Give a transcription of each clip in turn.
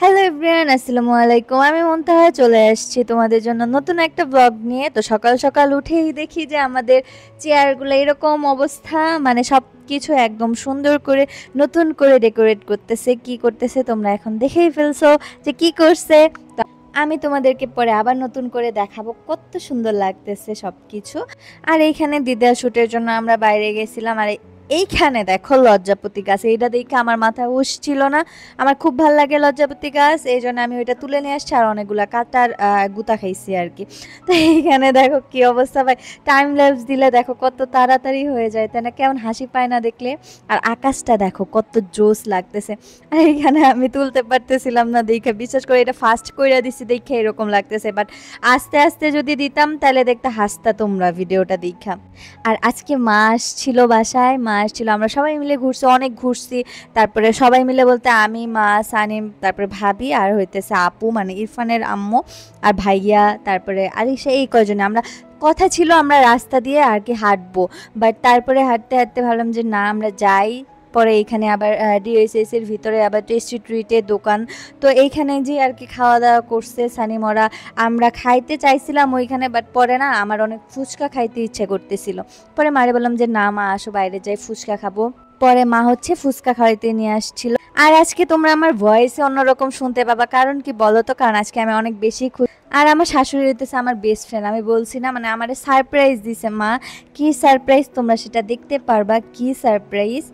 Hello everyone, আসসালামু আলাইকুম। আমি মুনতাহা চলে আসছি তোমাদের জন্য নতুন একটা ব্লগ নিয়ে। তো সকাল সকাল উঠেই দেখি যে আমাদের চেয়ারগুলো এরকম অবস্থা, মানে সব কিছু একদম সুন্দর করে নতুন করে ডেকোরেট করতেছে। কি করতেছে তোমরা এখন দেখেই ফেলছো যে কি করছে। তো আমি তোমাদেরকে পরে আবার নতুন করে দেখাবো কত সুন্দর লাগতেছে সব কিছু। আর এইখানে দিদার শুটের জন্য আমরা বাইরে গেছিলাম। আর এইখানে দেখো লজ্জাপতি গাছ, এইটা দেখে আমার মাথা হুশ ছিল না। আমার খুব ভালো লাগে লজ্জাপতি গাছ, এই জন্য আমি ওইটা তুলে নিয়ে আসছি। আর অনেকগুলা কাটার গুতা খাইছি আর কি। তো এইখানে দেখো কি অবস্থা ভাই, টাইম ল্যাপস দিলে দেখো কত তাড়াতাড়ি হয়ে যায়, তাই না? কেমন হাসি পায় না দেখলে? আর আকাশটা দেখো কত জোস লাগতেছে। আর এইখানে আমি তুলতে পারতেছিলাম না দেখে, বিশেষ করে এটা ফাস্ট কইরা দিছি দেখে এরকম লাগতেছে, বাট আস্তে আস্তে যদি দিতাম তাহলে দেখতে হাসতা তোমরা ভিডিওটা দেখা। আর আজকে মা আসছিল বাসায়, মা আসছিল, আমরা সবাই মিলে ঘুরছি, অনেক ঘুরছি। তারপরে সবাই মিলে বলতে আমি, মা, সানিম, তারপরে ভাবি আর হইতেছে আপু, মানে ইরফানের আম্মু আর ভাইয়া, তারপরে আলিশা, এই কয়জনে আমরা। কথা ছিল আমরা রাস্তা দিয়ে আর কি হাঁটবো, বাট তারপরে হাঁটতে হাঁটতে ভাবলাম যে না, আমরা যাই। পরে এইখানে আবার ডিএসএস এর ভিতরে আবার টেস্টি ট্রিটের দোকান। তো এইখানে যে আর কি খাওয়া দাওয়া করছে সানিমরা। আমরা খাইতে চাইছিলাম ওইখানে, বাট পরে না আমার অনেক ফুচকা খাইতে ইচ্ছে করতেছিল। পরে মারে বললাম যে না মা, আসো বাইরে যাই, ফুচকা খাবো। পরে মা হচ্ছে ফুচকা খাওয়াইতে নিয়ে আসছিল। আর আজকে তোমরা আমার ভয়েসে অন্যরকম শুনতে পাবা, কারণ কি বলো তো? কারণ আজকে আমি অনেক বেশি খুশি। আর আমার শাশুড়ি হইতেছে আমার বেস্ট ফ্রেন্ড, আমি বলছি না, মানে আমার সারপ্রাইজ দিছে মা। কি সারপ্রাইজ তোমরা সেটা দেখতে পারবা, কি সারপ্রাইজ।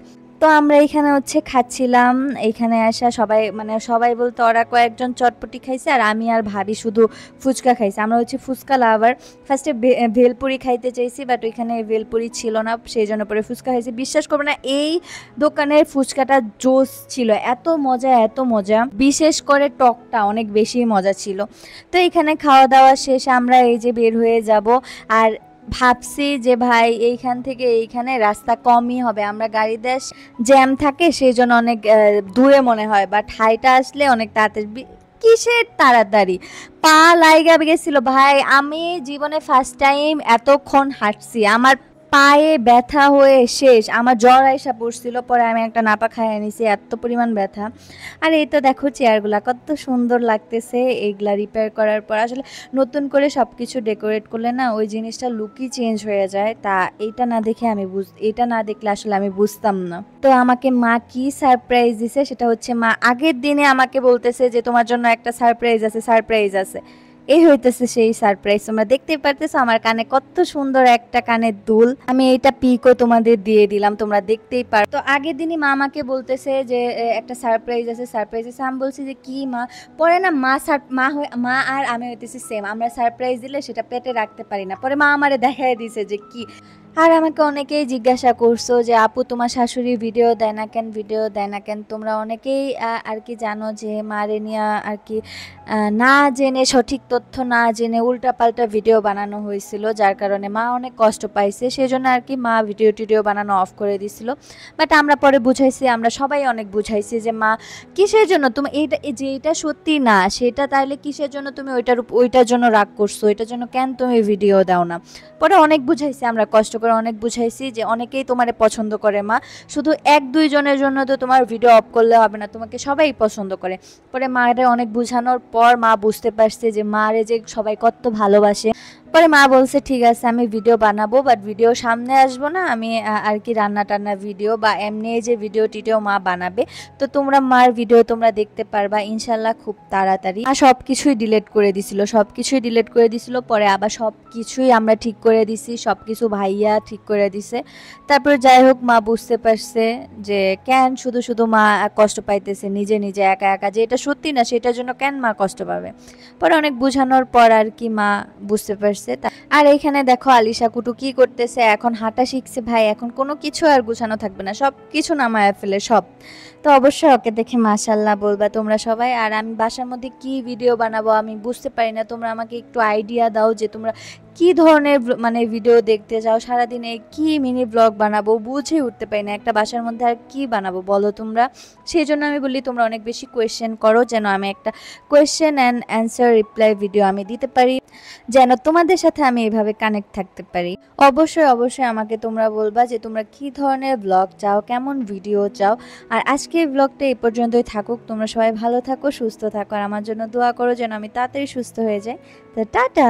তো আমরা এখানে হচ্ছে খাচ্ছিলাম, এইখানে আসা সবাই, মানে সবাই বলতে ওরা কয়েকজন চটপটি খাইছে, আর আমি আর ভাবি শুধু ফুচকা খাইছি। আমরা হচ্ছে ফুচকা লাভার। ফার্স্টে ভেলপুরি খাইতে চাইছি, বাট ওইখানে ভেলপুরি ছিল না, সেই জন্য পরে ফুচকা খাইছি। বিশ্বাস করবে না, এই দোকানের ফুচকাটা জোস ছিল, এত মজা এত মজা, বিশেষ করে টকটা অনেক বেশি মজা ছিল। তো এখানে খাওয়া দাওয়া শেষ, আমরা এই যে বের হয়ে যাব। আর ভাবছি যে ভাই এইখান থেকে এইখানে রাস্তা কমই হবে, আমরা গাড়িতে জ্যাম থাকে সেই জন্য অনেক দূরে মনে হয়, বাট হাইটা আসলে অনেক তাড়াতাড়ি। কিসের তাড়াতাড়ি, পা লাইগা গেছিল ভাই। আমি জীবনে ফার্স্ট টাইম এতক্ষণ হাঁটছি, আমার পায়ে ব্যথা হয়ে শেষ, আমার জ্বর আইসা পড়ছিল। পরে আমি একটা নাপা খাইয়ে নিছি, এত পরিমাণ ব্যথা। আর এই তো দেখো চেয়ারগুলা কত সুন্দর লাগতেছে, এইগুলা রিপেয়ার করার পর আসলে নতুন করে সব কিছু ডেকোরেট করলে না ওই জিনিসটা লুকই চেঞ্জ হয়ে যায়। তা এইটা না দেখে আমি এটা না দেখলে আসলে আমি বুঝতাম না। তো আমাকে মা কি সারপ্রাইজ দিছে সেটা হচ্ছে, মা আগের দিনে আমাকে বলতেছে যে তোমার জন্য একটা সারপ্রাইজ আছে, সারপ্রাইজ আছে। এই হইতেছে সেই সারপ্রাইজ। তোমরা দেখতেই পারতেছো আমার কানে কত সুন্দর একটা কানের দুল, আমি এইটা পিকও তোমাদের দিয়ে দিলাম, তোমরা দেখতেই পারো। তো আগের দিনই মা আমাকে বলতেছে যে একটা সারপ্রাইজ আছে, সারপ্রাইজ আছে। আমি বলছি যে কি মা? পরে না মা আর আমি হইতেছি সেম, আমরা সারপ্রাইজ দিলে সেটা পেটে রাখতে পারি না। পরে মা আমারে দেখাই দিছে যে কি। আর আমাকে অনেকেই জিজ্ঞাসা করছো যে আপু তোমার শাশুড়ি ভিডিও দেয় না কেন, ভিডিও দেয় না কেন? তোমরা অনেকেই আর কি জানো যে মারে নিয়ে আর কি না জেনে, সঠিক তথ্য না জেনে উল্টাপাল্টা ভিডিও বানানো হয়েছিল, যার কারণে মা অনেক কষ্ট পাইছে। সেই জন্য আর কি মা ভিডিও টিডিও বানানো অফ করে দিছিল। বাট আমরা পরে বুঝাইছি, আমরা সবাই অনেক বুঝাইছি যে মা কিসের জন্য তুমি এইটা, যে এটা সত্যি না সেটা, তাইলে কিসের জন্য তুমি ওইটার জন্য রাগ করছো, ওইটার জন্য কেন তুমি ভিডিও দাও না? পরে অনেক বুঝাইছি, আমরা কষ্ট করে অনেক বুঝাইছি যে অনেকেই তোমারে পছন্দ করে মা, শুধু এক দুই জনের জন্য তো তোমার ভিডিও অফ করলে হবে না, তোমাকে সবাই পছন্দ করে। পরে মারে অনেক বুঝানোর পর মা বুঝতে পারছে যে মারে যে সবাই কত ভালোবাসে। পরে মা বলছে ঠিক আছে আমি ভিডিও বানাবো, বাট ভিডিও সামনে আসবো না, আমি আর কি রান্না টান্না ভিডিও বা এমনি যে ভিডিও টিডিও মা বানাবে। তো তোমরা মার ভিডিও তোমরা দেখতে পারবা ইনশাল্লাহ খুব তাড়াতাড়ি। আর সব কিছুই ডিলিট করে দিছিল, সব কিছুই ডিলিট করে দিছিল। পরে আবার সব কিছুই আমরা ঠিক করে দিছি, সব কিছু ভাইয়া ঠিক করে দিছে। তারপরে যাই হোক মা বুঝতে পারছে যে কেন শুধু শুধু মা কষ্ট পাইতেছে নিজে নিজে একা একা, যে এটা সত্যি না সেটার জন্য কেন মা কষ্ট পাবে। পরে অনেক বোঝানোর পর আর কি মা বুঝতে পারছে। আর এইখানে দেখো আলিশা কুটু কি করতেছে, এখন হাঁটা শিখছে ভাই, এখন কোনো কিছু আর গুছানো থাকবে না, সব কিছু নামায় ফেলে সব। তো অবশ্যই ওকে দেখে মাশাল্লাহ বলবা তোমরা সবাই। আর আমি বাসার মধ্যে কি ভিডিও বানাবো আমি বুঝতে পারি না, তোমরা আমাকে একটু আইডিয়া দাও যে তোমরা কি ধরনের মানে ভিডিও দেখতে চাও, সারাদিনে কি মিনি ব্লগ বানাবো বুঝে উঠতে পারি না, একটা বাসার মধ্যে আর কি বানাবো বলো তোমরা। সেই জন্য আমি বলি তোমরা অনেক বেশি কোয়েশ্চেন করো, যেন আমি একটা question and answer reply video আমি দিতে পারি, যেন তোমাদের সাথে আমি এইভাবে কানেক্ট থাকতে পারি। অবশ্যই, অবশ্যই আমাকে তোমরা বলবা যে তোমরা কি ধরনের ব্লগ চাও, কেমন ভিডিও চাও। আর আজকের ব্লগটা এই পর্যন্তই থাকুক। তোমরা সবাই ভালো থাকো, সুস্থ থাকো আর আমার জন্য দোয়া করো যেন আমি তাড়াতাড়ি সুস্থ হয়ে যাই। তো টাটা।